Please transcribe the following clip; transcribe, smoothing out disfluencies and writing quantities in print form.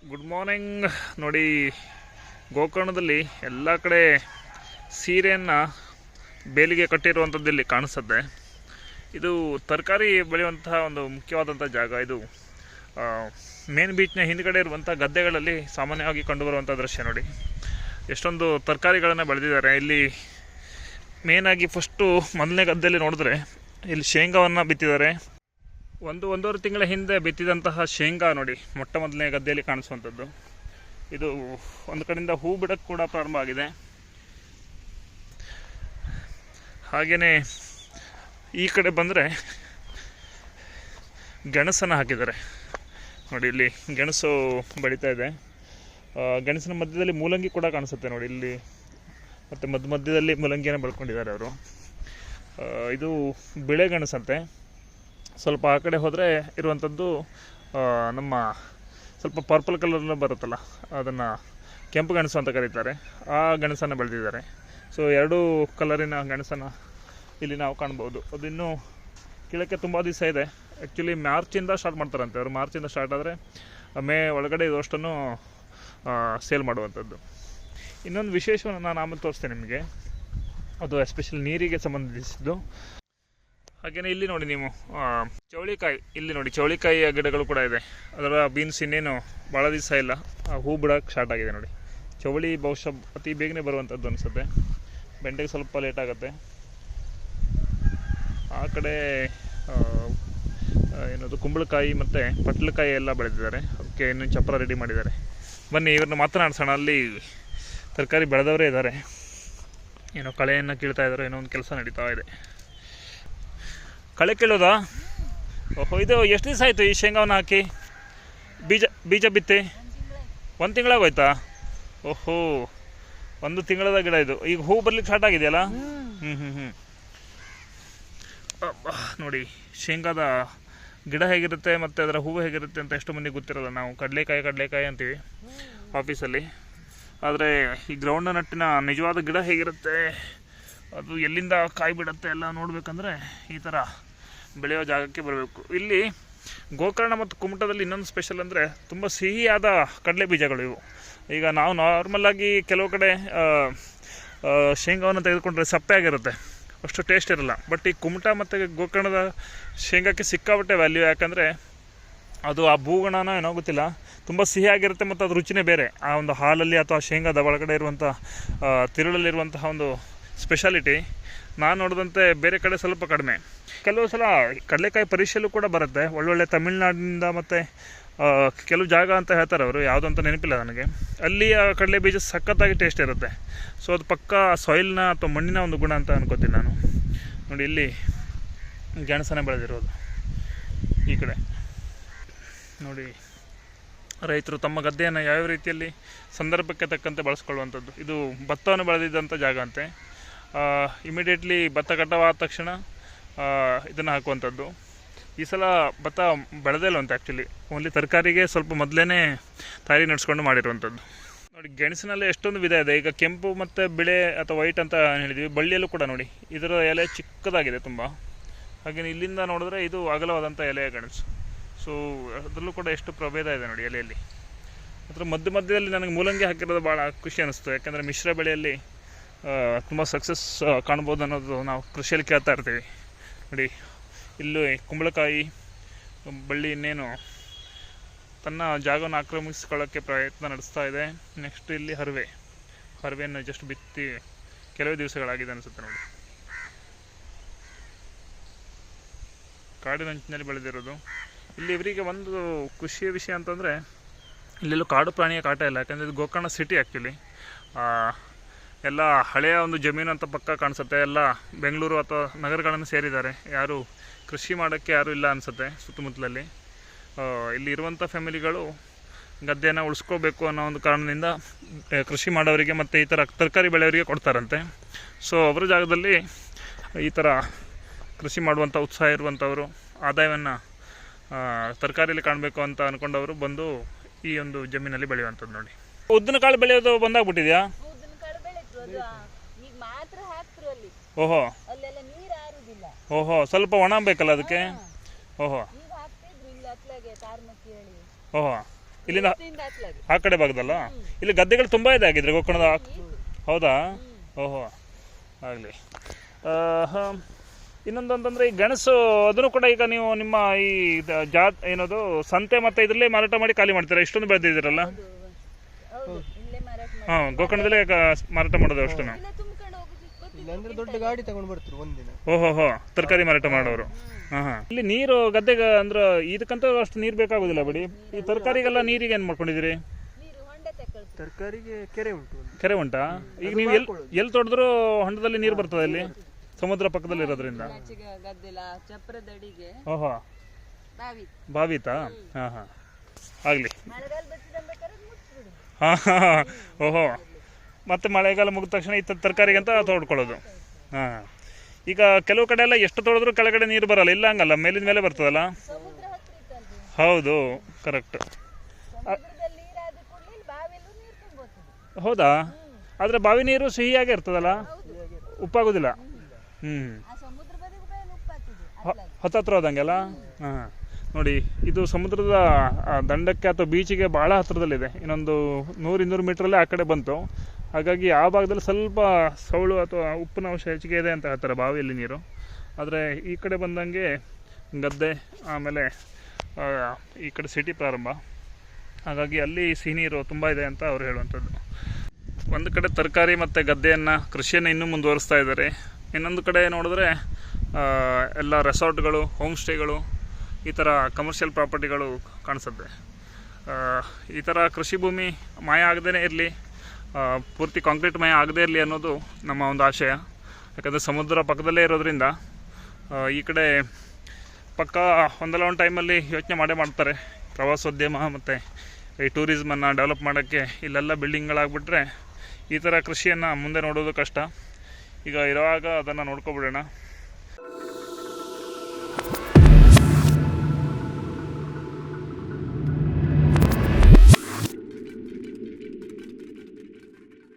Good morning. ನೋಡಿ, ಗೋಕರ್ಣದಲ್ಲಿ ಎಲ್ಲ ಕಡೆ ಸೀರೆಯನ್ನು ಬೇಲಿಗೆ ಕಟ್ಟಿರುವಂಥದ್ದು ಇಲ್ಲಿ ಕಾಣಿಸುತ್ತೆ. ಇದು ತರಕಾರಿ ಬೆಳೆಯುವಂತಹ ಒಂದು ಮುಖ್ಯವಾದಂಥ ಜಾಗ. ಇದು ಮೇನ್ ಬೀಚ್ನ ಹಿಂದ್ಗಡೆ ಇರುವಂಥ ಗದ್ದೆಗಳಲ್ಲಿ ಸಾಮಾನ್ಯವಾಗಿ ಕಂಡುಬರುವಂಥ ದೃಶ್ಯ. ನೋಡಿ, ಎಷ್ಟೊಂದು ತರಕಾರಿಗಳನ್ನು ಬೆಳೆದಿದ್ದಾರೆ ಇಲ್ಲಿ. ಮೇನಾಗಿ ಫಸ್ಟು ಮೊದಲನೇ ಗದ್ದೆಯಲ್ಲಿ ನೋಡಿದ್ರೆ ಇಲ್ಲಿ ಶೇಂಗಾವನ್ನು ಬಿತ್ತಿದ್ದಾರೆ. ಒಂದೂವರೆ ತಿಂಗಳ ಹಿಂದೆ ಬಿತ್ತಿದಂತಹ ಶೇಂಗಾ ನೋಡಿ ಮೊಟ್ಟ ಮೊದಲನೇ ಗದ್ದೆಯಲ್ಲಿ ಕಾಣಿಸುವಂಥದ್ದು. ಇದು ಒಂದು ಕಡೆಯಿಂದ ಹೂ ಬಿಡೋಕ್ಕೆ ಕೂಡ ಪ್ರಾರಂಭ ಆಗಿದೆ. ಹಾಗೆಯೇ ಈ ಕಡೆ ಬಂದರೆ ಗೆಣಸನ್ನು ಹಾಕಿದ್ದಾರೆ. ನೋಡಿ, ಇಲ್ಲಿ ಗೆಣಸು ಬೆಳೀತಾ ಇದೆ. ಗೆಣಸಿನ ಮಧ್ಯದಲ್ಲಿ ಮೂಲಂಗಿ ಕೂಡ ಕಾಣಿಸುತ್ತೆ ನೋಡಿ ಇಲ್ಲಿ. ಮತ್ತು ಮಧ್ಯದಲ್ಲಿ ಮೂಲಂಗಿಯನ್ನು ಬೆಳ್ಕೊಂಡಿದ್ದಾರೆ ಅವರು. ಇದು ಬಿಳೆ ಗೆಣಸಂತೆ. ಸ್ವಲ್ಪ ಆ ಕಡೆ ಹೋದರೆ ಇರುವಂಥದ್ದು ನಮ್ಮ ಸ್ವಲ್ಪ ಪರ್ಪಲ್ ಕಲರ್ನ ಬರುತ್ತಲ್ಲ, ಅದನ್ನು ಕೆಂಪು ಗೆಣಸು ಅಂತ ಕರೀತಾರೆ. ಆ ಗೆಣಸನ್ನು ಬೆಳೆದಿದ್ದಾರೆ. ಸೊ ಎರಡೂ ಕಲರಿನ ಗೆಣಸನ್ನು ಇಲ್ಲಿ ನಾವು ಕಾಣ್ಬೋದು. ಅದು ಇನ್ನೂ ಕೀಳಕ್ಕೆ ತುಂಬ ದಿವಸ ಇದೆ. ಆ್ಯಕ್ಚುಲಿ ಮಾರ್ಚಿಂದ ಸ್ಟಾರ್ಟ್ ಮಾಡ್ತಾರಂತೆ ಅವರು. ಮಾರ್ಚಿಂದ ಸ್ಟಾರ್ಟ್ ಆದರೆ ಮೇ ಒಳಗಡೆ ಇದಷ್ಟನ್ನು ಸೇಲ್ ಮಾಡುವಂಥದ್ದು. ಇನ್ನೊಂದು ವಿಶೇಷವನ್ನು ನಾನು ಆಮೇಲೆ ತೋರಿಸ್ತೇನೆ ನಿಮಗೆ. ಅದು ಎಸ್ಪೆಷಲಿ ನೀರಿಗೆ ಸಂಬಂಧಿಸಿದ್ದು. ಹಾಗೆಯೇ ಇಲ್ಲಿ ನೋಡಿ ನೀವು ಚೌಳಿಕಾಯಿ, ಇಲ್ಲಿ ನೋಡಿ ಚೌಳಿಕಾಯಿಯ ಗಿಡಗಳು ಕೂಡ ಇದೆ. ಅದರ ಬೀನ್ಸ್ ಇನ್ನೇನು ಭಾಳ ದಿವಸ ಇಲ್ಲ, ಹೂ ಬಿಡೋಕ್ಕೆ ಸ್ಟಾರ್ಟ್ ಆಗಿದೆ ನೋಡಿ. ಚೌಳಿ ಬಹುಶಃ ಅತಿ ಬೇಗನೆ ಬರುವಂಥದ್ದು ಅನಿಸುತ್ತೆ. ಬೆಂಡೆಗೆ ಸ್ವಲ್ಪ ಲೇಟ್ ಆಗುತ್ತೆ. ಆ ಕಡೆ ಏನದು ಕುಂಬಳಕಾಯಿ ಮತ್ತು ಪಟ್ಲಕಾಯಿ ಎಲ್ಲ ಬೆಳೆದಿದ್ದಾರೆ. ಅದಕ್ಕೆ ಇನ್ನೂ ಚಪ್ಪರ ರೆಡಿ ಮಾಡಿದ್ದಾರೆ. ಬನ್ನಿ ಇವ್ರನ್ನ ಮಾತನಾಡ್ಸೋಣ. ಅಲ್ಲಿ ತರಕಾರಿ ಬೆಳೆದವರೇ ಇದ್ದಾರೆ. ಏನೋ ಕಳೆಯನ್ನು ಕೀಳ್ತಾ ಇದ್ದಾರೆ, ಏನೋ ಒಂದು ಕೆಲಸ ನಡೀತಾ ಇದೆ. ಕಳೆ ಕೀಳೋದಾ? ಓಹೋ, ಇದು ಎಷ್ಟು ದಿವಸ ಆಯಿತು ಈ ಶೇಂಗಾವನ್ನು ಹಾಕಿ? ಬೀಜ ಬಿತ್ತಿ 1 ತಿಂಗಳಾಗೋಯ್ತಾ? ಓಹೋ, 1 ತಿಂಗಳದ ಗಿಡ ಇದು. ಈಗ ಹೂ ಬರ್ಲಿಕ್ಕೆ ಸ್ಟಾರ್ಟ್ ಆಗಿದೆಯಲ್ಲ? ನೋಡಿ, ಶೇಂಗಾದ ಗಿಡ ಹೇಗಿರುತ್ತೆ ಮತ್ತು ಅದರ ಹೂವು ಹೇಗಿರುತ್ತೆ ಅಂತ ಎಷ್ಟು ಮಂದಿಗೆ ಗೊತ್ತಿರೋಲ್ಲ. ನಾವು ಕಡಲೆಕಾಯಿ ಅಂತೀವಿ ಆಫೀಸಲ್ಲಿ. ಆದರೆ ಈ ಗ್ರೌಂಡ್ ನಟ್ಟಿನ ನಿಜವಾದ ಗಿಡ ಹೇಗಿರುತ್ತೆ, ಅದು ಎಲ್ಲಿಂದ ಕಾಯಿ ಬಿಡುತ್ತೆ ಎಲ್ಲ ನೋಡಬೇಕಂದ್ರೆ ಈ ಥರ ಬೆಳೆಯೋ ಜಾಗಕ್ಕೆ ಬರಬೇಕು. ಇಲ್ಲಿ ಗೋಕರ್ಣ ಮತ್ತು ಕುಮಟದಲ್ಲಿ ಇನ್ನೊಂದು ಸ್ಪೆಷಲ್ ಅಂದರೆ ತುಂಬ ಸಿಹಿಯಾದ ಕಡಲೆ ಬೀಜಗಳು ಇವು. ಈಗ ನಾವು ನಾರ್ಮಲಾಗಿ ಕೆಲವು ಕಡೆ ಶೇಂಗಾವನ್ನು ತೆಗೆದುಕೊಂಡ್ರೆ ಸಪ್ಪೆ ಆಗಿರುತ್ತೆ, ಅಷ್ಟು ಟೇಸ್ಟ್ ಇರಲ್ಲ. ಬಟ್ ಈ ಕುಮಟ ಮತ್ತು ಗೋಕರ್ಣದ ಶೇಂಗಾಕ್ಕೆ ಸಿಕ್ಕಾಪಟ್ಟೆ ವ್ಯಾಲ್ಯೂ. ಯಾಕಂದರೆ ಅದು ಆ ಭೂಗುಣನೋ ಏನೋ ಗೊತ್ತಿಲ್ಲ, ತುಂಬ ಸಿಹಿಯಾಗಿರುತ್ತೆ ಮತ್ತು ಅದು ರುಚಿನೇ ಬೇರೆ. ಆ ಒಂದು ಹಾಲಲ್ಲಿ ಅಥವಾ ಶೇಂಗಾದ ಒಳಗಡೆ ಇರುವಂಥ ತಿರುಳಲ್ಲಿರುವಂತಹ ಒಂದು ಸ್ಪೆಷಾಲಿಟಿ ನಾನು ನೋಡಿದಂತೆ ಬೇರೆ ಕಡೆ ಸ್ವಲ್ಪ ಕಡಿಮೆ. ಕೆಲವು ಸಲ ಕಡಲೆಕಾಯಿ ಪರೀಕ್ಷೆಯಲ್ಲೂ ಕೂಡ ಬರುತ್ತೆ, ಒಳ್ಳೊಳ್ಳೆ ತಮಿಳ್ನಾಡಿನಿಂದ. ಮತ್ತು ಕೆಲವು ಜಾಗ ಅಂತ ಹೇಳ್ತಾರೆ ಅವರು, ಯಾವುದು ಅಂತ ನೆನಪಿಲ್ಲ ನನಗೆ. ಅಲ್ಲಿಯ ಕಡಲೆ ಬೀಜ ಸಖತ್ತಾಗಿ ಟೇಸ್ಟ್ ಇರುತ್ತೆ. ಸೊ ಅದು ಪಕ್ಕ ಸಾಯಿಲ್ನ ಅಥವಾ ಮಣ್ಣಿನ ಒಂದು ಗುಣ ಅಂತ ಅನ್ಕೋತೀನಿ ನಾನು. ನೋಡಿ, ಇಲ್ಲಿ ಗೆಣಸನ್ನು ಬೆಳೆದಿರೋದು. ಈ ಕಡೆ ನೋಡಿ, ರೈತರು ತಮ್ಮ ಗದ್ದೆಯನ್ನು ಯಾವ ರೀತಿಯಲ್ಲಿ ಸಂದರ್ಭಕ್ಕೆ ತಕ್ಕಂತೆ ಬಳಸ್ಕೊಳ್ಳುವಂಥದ್ದು. ಇದು ಭತ್ತವನ್ನು ಬೆಳೆದಿದ್ದಂಥ ಜಾಗ ಅಂತೆ. ಇಮಿಡಿಯೇಟ್ಲಿ ಭತ್ತ ಕಟಾವಾದ ತಕ್ಷಣ ಇದನ್ನು ಹಾಕುವಂಥದ್ದು. ಈ ಸಲ ಭತ್ತ ಬೆಳೆದೇ ಇಲ್ಲವಂತೆ. ಆ್ಯಕ್ಚುಲಿ ಓನ್ಲಿ ತರಕಾರಿಗೆ ಸ್ವಲ್ಪ ಮೊದಲೇ ತಯಾರಿ ನಡೆಸ್ಕೊಂಡು ಮಾಡಿರುವಂಥದ್ದು. ನೋಡಿ, ಗೆಣಸಿನಲ್ಲಿ ಎಷ್ಟೊಂದು ವಿಧ ಇದೆ. ಈಗ ಕೆಂಪು ಮತ್ತು ಬಿಳೆ ಅಥವಾ ವೈಟ್ ಅಂತ ಹೇಳಿದ್ವಿ. ಬಳ್ಳಿಯಲ್ಲೂ ಕೂಡ ನೋಡಿ ಇದರ ಎಲೆ ಚಿಕ್ಕದಾಗಿದೆ ತುಂಬ. ಹಾಗೆಯೇ ಇಲ್ಲಿಂದ ನೋಡಿದ್ರೆ ಇದು ಅಗಲವಾದಂಥ ಎಲೆಯ ಗೆಣಸು. ಸೊ ಅದರಲ್ಲೂ ಕೂಡ ಎಷ್ಟು ಪ್ರಭೇದ ಇದೆ ನೋಡಿ ಎಲೆಯಲ್ಲಿ. ಅದರ ಮಧ್ಯದಲ್ಲಿ ನನಗೆ ಮೂಲಂಗಿ ಹಾಕಿರೋದು ಭಾಳ ಖುಷಿ ಅನ್ನಿಸ್ತು. ಯಾಕೆಂದರೆ ಮಿಶ್ರ ಬೆಳೆಯಲ್ಲಿ ತುಂಬ ಸಕ್ಸಸ್ ಕಾಣ್ಬೋದು ಅನ್ನೋದು ನಾವು ಕೃಷಿಯಲ್ಲಿ ಕೇಳ್ತಾ ಇರ್ತೀವಿ. ನೋಡಿ, ಇಲ್ಲಿ ಕುಂಬಳಕಾಯಿ ಬಳ್ಳಿ ಇನ್ನೇನು ತನ್ನ ಜಾಗವನ್ನು ಆಕ್ರಮಿಸ್ಕೊಳ್ಳೋಕ್ಕೆ ಪ್ರಯತ್ನ ನಡೆಸ್ತಾ ಇದೆ. ನೆಕ್ಸ್ಟ್ ಇಲ್ಲಿ ಹರಿವೆಯನ್ನು ಜಸ್ಟ್ ಬಿತ್ತಿ ಕೆಲವೇ ದಿವಸಗಳಾಗಿದೆ ಅನಿಸುತ್ತೆ ನೋಡಿ. ಕಾಡಿನಂಚಿನಲ್ಲಿ ಬೆಳೆದಿರೋದು. ಇಲ್ಲಿ ಇವರಿಗೆ ಒಂದು ಖುಷಿಯ ವಿಷಯ ಅಂತಂದರೆ ಇಲ್ಲೆಲ್ಲೂ ಕಾಡು ಪ್ರಾಣಿಯ ಕಾಟ ಇಲ್ಲ. ಯಾಕಂದರೆ ಇದು ಗೋಕರ್ಣ ಸಿಟಿ. ಆ್ಯಕ್ಚುಲಿ ಎಲ್ಲ ಹಳೆಯ ಒಂದು ಜಮೀನು ಅಂತ ಪಕ್ಕ ಕಾಣಿಸುತ್ತೆ. ಎಲ್ಲ ಬೆಂಗಳೂರು ಅಥವಾ ನಗರಗಳನ್ನು ಸೇರಿದ್ದಾರೆ. ಯಾರು ಕೃಷಿ ಮಾಡೋಕ್ಕೆ ಯಾರೂ ಇಲ್ಲ ಅನಿಸುತ್ತೆ ಸುತ್ತಮುತ್ತಲಲ್ಲಿ. ಇಲ್ಲಿ ಇರುವಂಥ ಫ್ಯಾಮಿಲಿಗಳು ಗದ್ದೆಯನ್ನು ಉಳಿಸ್ಕೋಬೇಕು ಅನ್ನೋ ಒಂದು ಕಾರಣದಿಂದ ಕೃಷಿ ಮಾಡೋರಿಗೆ ಮತ್ತು ಈ ಥರ ತರಕಾರಿ ಬೆಳೆಯವರಿಗೆ ಕೊಡ್ತಾರಂತೆ. ಸೊ ಅವರ ಜಾಗದಲ್ಲಿ ಈ ಥರ ಕೃಷಿ ಮಾಡುವಂಥ ಉತ್ಸಾಹ ಇರುವಂಥವರು, ಆದಾಯವನ್ನು ತರಕಾರಿಯಲ್ಲಿ ಕಾಣಬೇಕು ಅಂತ ಅಂದ್ಕೊಂಡವರು ಬಂದು ಈ ಒಂದು ಜಮೀನಲ್ಲಿ ಬೆಳೆಯುವಂಥದ್ದು. ನೋಡಿ, ಉದ್ದಿನ ಕಾಳು ಬೆಳೆಯೋದು ಬಂದಾಗ್ಬಿಟ್ಟಿದೆಯಾ? ಓಹೋ ಓಹೋ, ಸ್ವಲ್ಪ ಒಣ ಬೇಕಲ್ಲ ಅದಕ್ಕೆ. ಓಹೋ ಓಹೋ, ಇಲ್ಲಿಂದ ಆ ಕಡೆ ಭಾಗದಲ್ಲ. ಇಲ್ಲಿ ಗದ್ದೆಗಳು ತುಂಬ ಇದೆ ಆಗಿದ್ರೆ ಗೋಕರ್ಣದ. ಹೌದಾ? ಓಹೋ, ಆಗಲಿ. ಇನ್ನೊಂದು ಅಂತಂದರೆ ಈ ಗೆಣಸು ಅದನ್ನು ಕೂಡ ಈಗ ನೀವು ನಿಮ್ಮ ಈ ಏನದು ಸಂತೆ ಮತ್ತು ಇದರಲ್ಲೇ ಮಾರಾಟ ಮಾಡಿ ಖಾಲಿ ಮಾಡ್ತೀರಾ? ಇಷ್ಟೊಂದು ಬೆಳೆದಿದ್ದೀರಲ್ಲ. ಹಾಂ, ಗೋಕರ್ಣದಲ್ಲೇ ಮಾರಾಟ ಮಾಡೋದು ಅಷ್ಟು. ದೊಡ್ಡ ಗಾಡಿ ತಗೊಂಡು ಬರ್ತಾರೆ ಒಂದಿನ. ಓಹೋ, ತರಕಾರಿ ಮಾರಾಟ ಮಾಡೋರು. ಹಾಂ. ಇಲ್ಲಿ ನೀರು ಗದ್ದೆಗೆ ಅಂದ್ರೆ ಇದಕ್ಕಂತ ಅಷ್ಟು ನೀರು ಬೇಕಾಗೋದಿಲ್ಲ ಬಿಡಿ. ಈ ತರಕಾರಿಗೆಲ್ಲ ನೀರಿಗೆ ಏನು ಮಾಡ್ಕೊಂಡಿದ್ದೀರಿ? ತರಕಾರಿಗೆ ಕೆರೆ ಉಂಟು. ಕೆರೆ ಉಂಟಾ? ಈಗ ನೀವು ಎಲ್ಲಿ ತೊಡೆದ್ರೂ ಹೊಂಡದಲ್ಲಿ ನೀರು ಬರ್ತದೆ ಇಲ್ಲಿ, ಸಮುದ್ರ ಪಕ್ಕದಲ್ಲಿ ಇರೋದ್ರಿಂದ. ಓಹೋ, ಬಾವಿತಾ? ಹಾಂ, ಆಗಲಿ. ಹಾಂ, ಓಹೋ, ಮತ್ತೆ ಮಳೆಗಾಲ ಮುಗಿದ ತಕ್ಷಣ ಈ ತರಕಾರಿಗೆ ಅಂತ ತೋಡ್ಕೊಳ್ಳೋದು. ಹಾಂ, ಈಗ ಕೆಲವು ಕಡೆ ಎಲ್ಲ ಎಷ್ಟು ತೊಳೆದ್ರೂ ಕೆಳಗಡೆ ನೀರು ಬರಲ್ಲ, ಇಲ್ಲ ಹಂಗಲ್ಲ, ಮೇಲಿನ ಮೇಲೆ ಬರ್ತದಲ್ಲ. ಹೌದು, ಕರೆಕ್ಟ್. ಹೌದಾ? ಆದರೆ ಬಾವಿ ನೀರು ಸಿಹಿಯಾಗೇ ಇರ್ತದಲ್ಲ, ಉಪ್ಪಾಗೋದಿಲ್ಲ. ಹತ್ತತ್ರ ಹೋದಂಗೆಲ್ಲ. ಹಾಂ, ನೋಡಿ, ಇದು ಸಮುದ್ರದ ದಂಡಕ್ಕೆ ಅಥವಾ ಬೀಚಿಗೆ ಭಾಳ ಹತ್ತಿರದಲ್ಲಿದೆ. ಇನ್ನೊಂದು 100-200 ಮೀಟ್ರಲ್ಲೇ ಆ ಕಡೆ ಬಂತು. ಹಾಗಾಗಿ ಆ ಭಾಗದಲ್ಲಿ ಸ್ವಲ್ಪ ಸೌಳು ಅಥವಾ ಉಪ್ಪಿನ ಅಂಶ ಹೆಚ್ಚಿಗೆ ಇದೆ ಅಂತ ಹೇಳ್ತಾರೆ ಬಾವಿಯಲ್ಲಿ ನೀರು. ಆದರೆ ಈ ಕಡೆ ಬಂದಂಗೆ ಗದ್ದೆ, ಆಮೇಲೆ ಈ ಕಡೆ ಸಿಟಿ ಪ್ರಾರಂಭ, ಹಾಗಾಗಿ ಅಲ್ಲಿ ಸಿಹಿ ನೀರು ತುಂಬ ಇದೆ ಅಂತ ಅವ್ರು ಹೇಳುವಂಥದ್ದು. ಒಂದು ಕಡೆ ತರಕಾರಿ ಮತ್ತು ಗದ್ದೆಯನ್ನು, ಕೃಷಿಯನ್ನು ಇನ್ನೂ ಮುಂದುವರಿಸ್ತಾ ಇದ್ದಾರೆ. ಇನ್ನೊಂದು ಕಡೆ ನೋಡಿದ್ರೆ ಎಲ್ಲ ರೆಸಾರ್ಟ್ಗಳು, ಹೋಮ್ ಸ್ಟೇಗಳು, ಈ ಥರ ಕಮರ್ಷಿಯಲ್ ಪ್ರಾಪರ್ಟಿಗಳು ಕಾಣಿಸುತ್ತೆ. ಈ ಥರ ಕೃಷಿ ಭೂಮಿ ಮಾಯ ಆಗದೇ ಇರಲಿ, ಪೂರ್ತಿ ಕಾಂಕ್ರೀಟ್ ಮಯ ಆಗದೇ ಇರಲಿ ಅನ್ನೋದು ನಮ್ಮ ಒಂದು ಆಶಯ. ಯಾಕಂದರೆ ಸಮುದ್ರ ಪಕ್ಕದಲ್ಲೇ ಇರೋದ್ರಿಂದ ಈ ಕಡೆ ಪಕ್ಕ ಒಂದಲ್ಲ ಒಂದು ಟೈಮಲ್ಲಿ ಯೋಚನೆ ಮಾಡ್ತಾರೆ ಪ್ರವಾಸೋದ್ಯಮ ಮತ್ತು ಈ ಟೂರಿಸಮನ್ನು ಡೆವಲಪ್ ಮಾಡೋಕ್ಕೆ. ಇಲ್ಲೆಲ್ಲ ಬಿಲ್ಡಿಂಗ್ಗಳಾಗ್ಬಿಟ್ರೆ ಈ ಥರ ಕೃಷಿಯನ್ನು ಮುಂದೆ ನೋಡೋದು ಕಷ್ಟ. ಈಗ ಇರುವಾಗ ಅದನ್ನು ನೋಡ್ಕೊಬಿಡೋಣ.